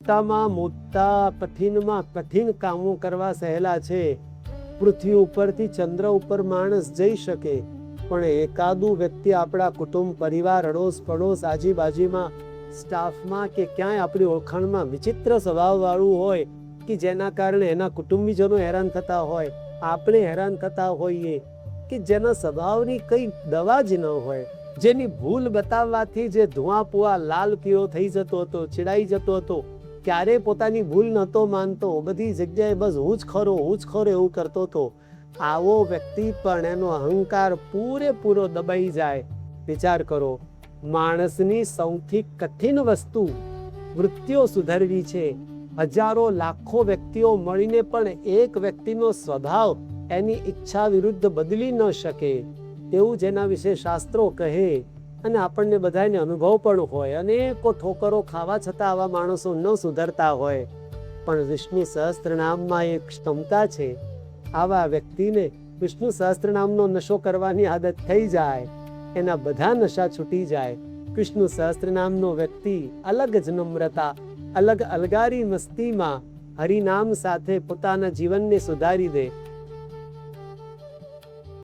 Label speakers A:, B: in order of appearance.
A: મોટામાં મોટા કઠિનમાં કઠિન કામો કરવા સહેલા છે. પૃથ્વી ઉપરથી ચંદ્ર ઉપર માણસ જઈ શકે, પણ એકાદું વ્યક્તિ આપણા કુટુંબ, પરિવાર, અડોશ પડોશ, આજુબાજુમાં, સ્ટાફમાં કે ક્યાંય આપણી ઓળખાણમાં વિચિત્ર સ્વભાવવાળું હોય કે જેના કારણે એના કુટુંબીજનો હેરાન થતા હોય, આપણે હેરાન થતા હોઈએ, કે જેના સ્વભાવની કંઈ દવા જ ન હોય, જેની ભૂલ બતાવવાથી જે ધુઆપુઆ લાલ પીળો થઈ જતો હતો, ચીડાઈ જતો હતો, ક્યારેય પોતાની ભૂલ નહોતો માનતો, બધી જગ્યાએ બસ હું જ ખરો એવું કરતો હતો. આવો વ્યક્તિ પણ એનો અહંકાર પૂરેપૂરો દબાઈ જાય. વિચાર કરો, માણસની સૌથી કઠિન વસ્તુ વૃત્તિઓ સુધરવી છે. હજારો લાખો વ્યક્તિઓ મળીને પણ એક વ્યક્તિનો સ્વભાવ એની ઈચ્છા વિરુદ્ધ બદલી ન શકે, તેવું જેના વિશે શાસ્ત્રો કહે અને આપણને બધાને અનુભવ પણ હોય. અનેકો ઠોકરો ખાવા છતાં આવા માણસો ન સુધરતા હોય. પણ વિષ્ણુ સહસ્ત્રનામમાં એક ક્ષમતા છે, આવા વ્યક્તિને વિષ્ણુ સહસ્ત્રનામનો નશો કરવાની આદત થઈ જાય, એના બધા નશા છૂટી જાય. વિષ્ણુ સહસ્ત્રનામનો વ્યક્તિ અલગ જ નમ્રતા, અલગ અલગારી મસ્તીમાં હરિનામ સાથે પોતાના જીવનને સુધારી દે.